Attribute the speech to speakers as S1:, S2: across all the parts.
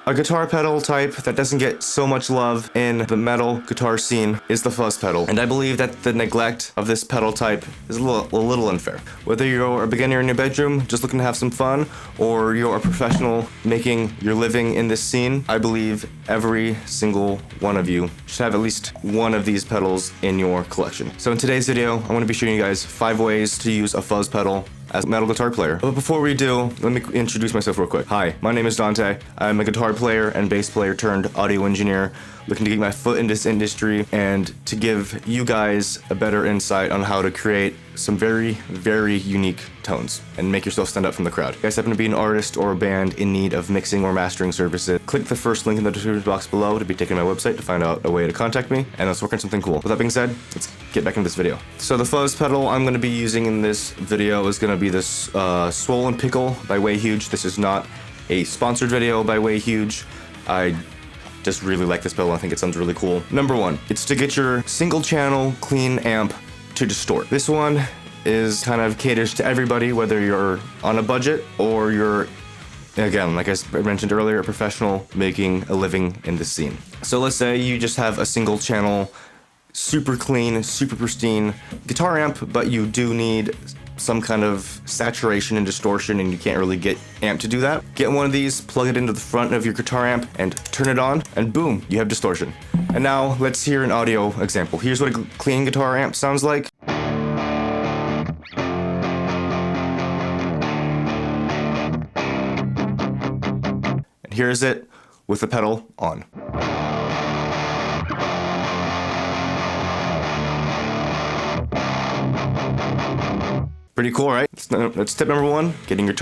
S1: A guitar pedal type that doesn't get so much love in the metal guitar scene is the fuzz pedal, and I believe that the neglect of this pedal type is a little unfair. Whether you're a beginner in your bedroom just looking to have some fun, or you're a professional making your living in this scene, I believe every single one of you should have at least one of these pedals in your collection. So in today's video, I'm going to be showing you guys 5 ways to use a fuzz pedal as a metal guitar player. But before we do, let me introduce myself real quick. Hi, my name is Dante. I'm a guitar player and bass player turned audio engineer, looking to get my foot in this industry and to give you guys a better insight on how to create some very, very unique tones and make yourself stand out from the crowd. If you guys happen to be an artist or a band in need of mixing or mastering services, click the first link in the description box below to be taken to my website to find out a way to contact me, and let's work on something cool. With that being said, let's get back into this video. So the fuzz pedal I'm going to be using in this video is going to be this Swollen Pickle by Way Huge. This is not a sponsored video by Way Huge. I just really like this pedal. I think it sounds really cool. Number 1, it's to get your single channel clean amp to distort. This one is kind of caters to everybody, whether you're on a budget or you're, again, like I mentioned earlier, a professional making a living in this scene. So let's say you just have a single channel, super clean, super pristine guitar amp, but you do need some kind of saturation and distortion and you can't really get amp to do that. Get one of these, plug it into the front of your guitar amp and turn it on, and boom, you have distortion. And now let's hear an audio example. Here's what a clean guitar amp sounds like. And here's it with the pedal on. Pretty cool, right? That's tip number 1, getting your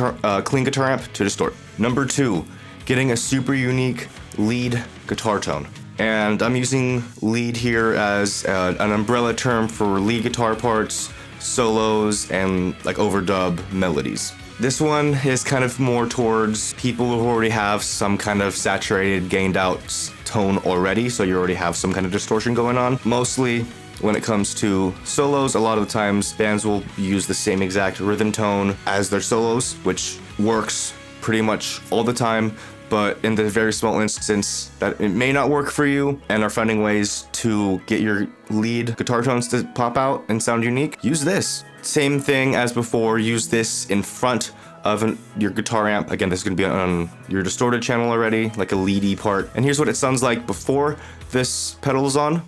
S1: clean guitar amp to distort. Number 2, getting a super unique lead guitar tone. And I'm using lead here as an umbrella term for lead guitar parts, solos, and like overdub melodies. This one is kind of more towards people who already have some kind of saturated, gained out tone already, so you already have some kind of distortion going on. Mostly, when it comes to solos, a lot of the times bands will use the same exact rhythm tone as their solos, which works pretty much all the time, but in the very small instance that it may not work for you and are finding ways to get your lead guitar tones to pop out and sound unique, use this. Same thing as before, use this in front of your guitar amp. Again, this is going to be on your distorted channel already, like a leady part. And here's what it sounds like before this pedal is on.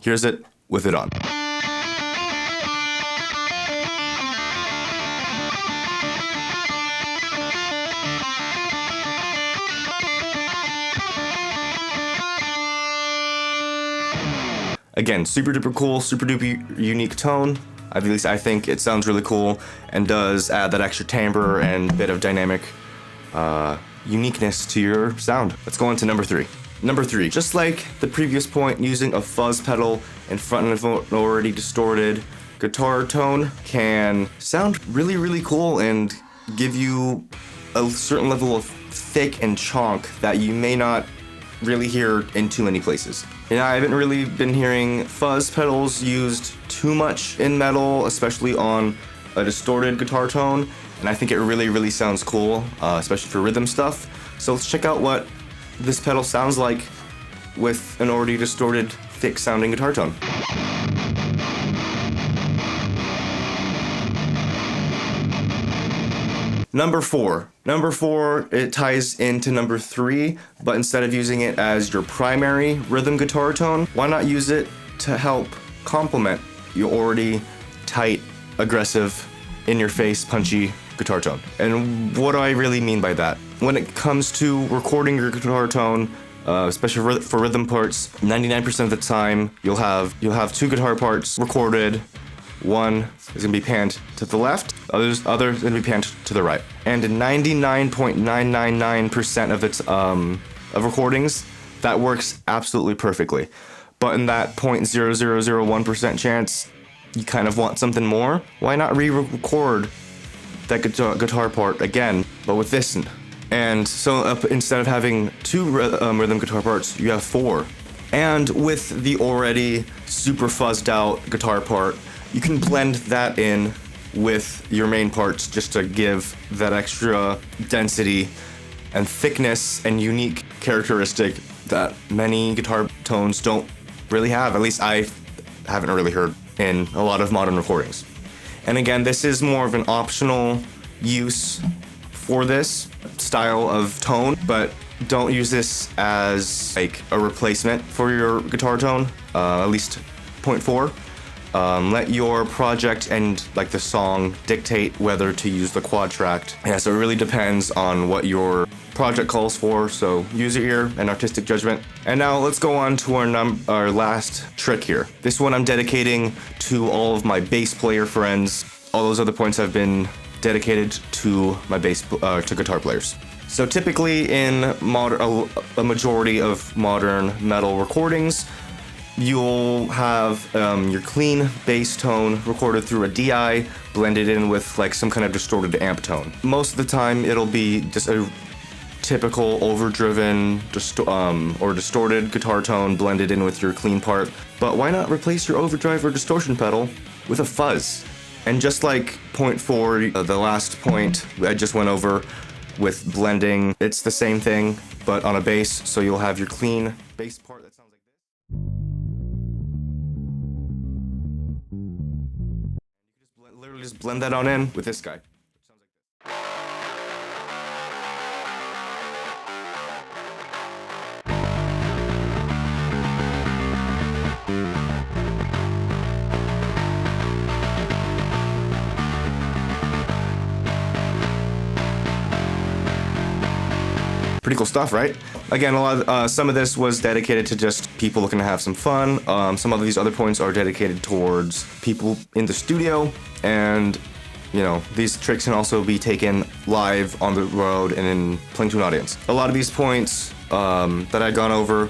S1: Here's it with it on. Again, super duper cool, super duper unique tone. At least I think it sounds really cool and does add that extra timbre and bit of dynamic uniqueness to your sound. Let's go on to number 3. Number 3, just like the previous point, using a fuzz pedal in front of an already distorted guitar tone can sound really, really cool and give you a certain level of thick and chonk that you may not really hear in too many places. And I haven't really been hearing fuzz pedals used too much in metal, especially on a distorted guitar tone, and I think it really, really sounds cool, especially for rhythm stuff. So let's check out what this pedal sounds like with an already distorted, thick sounding guitar tone. Number 4, it ties into number 3, but instead of using it as your primary rhythm guitar tone, why not use it to help complement your already tight, aggressive, in-your-face, punchy guitar tone? And what do I really mean by that? When it comes to recording your guitar tone, especially for rhythm parts, 99% of the time you'll have 2 guitar parts recorded. One is going to be panned to the left, other is going to be panned to the right. And in 99.999% of recordings, that works absolutely perfectly. But in that 0.0001% chance, you kind of want something more, why not re-record that guitar part again, but with this? And so instead of having 2 rhythm guitar parts, you have 4. And with the already super fuzzed out guitar part, you can blend that in with your main parts just to give that extra density and thickness and unique characteristic that many guitar tones don't really have. At least I haven't really heard in a lot of modern recordings. And again, this is more of an optional use for this style of tone, but don't use this as like a replacement for your guitar tone, at least 0.4. Let your project and like the song dictate whether to use the quad track. Yeah, so it really depends on what your project calls for, so use your ear and artistic judgment. And now let's go on to our last trick here. This one I'm dedicating to all of my bass player friends. All those other points have been dedicated to my to guitar players. So typically in a majority of modern metal recordings, you'll have your clean bass tone recorded through a DI, blended in with like some kind of distorted amp tone. Most of the time it'll be just a typical overdriven or distorted guitar tone blended in with your clean part. But why not replace your overdrive or distortion pedal with a fuzz? And just like 0.4, the last point I just went over with blending, it's the same thing, but on a bass, so you'll have your clean bass part that sounds like this. You can literally just blend that on in with this guy. Pretty cool stuff, right? Again, some of this was dedicated to just people looking to have some fun. Some of these other points are dedicated towards people in the studio, and you know, these tricks can also be taken live on the road and in playing to an audience. A lot of these points that I've gone over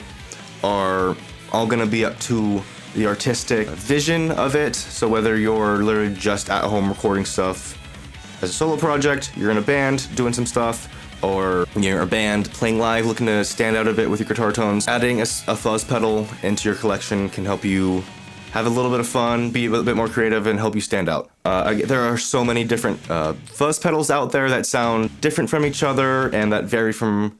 S1: are all gonna be up to the artistic vision of it. So whether you're literally just at home recording stuff as a solo project, you're in a band doing some stuff, or you're a band playing live looking to stand out a bit with your guitar tones, adding a fuzz pedal into your collection can help you have a little bit of fun, be a little bit more creative, and help you stand out. There are so many different fuzz pedals out there that sound different from each other and that vary from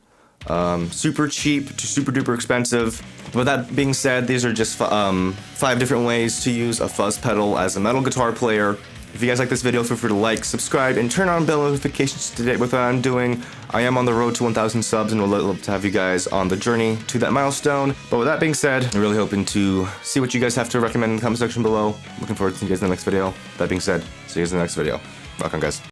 S1: super cheap to super duper expensive. With that being said, these are just 5 different ways to use a fuzz pedal as a metal guitar player. If you guys like this video, feel free to like, subscribe, and turn on bell notifications to date with what I'm doing. I am on the road to 1,000 subs, and would love to have you guys on the journey to that milestone. But with that being said, I'm really hoping to see what you guys have to recommend in the comment section below. Looking forward to seeing you guys in the next video. That being said, see you guys in the next video. Rock on, guys.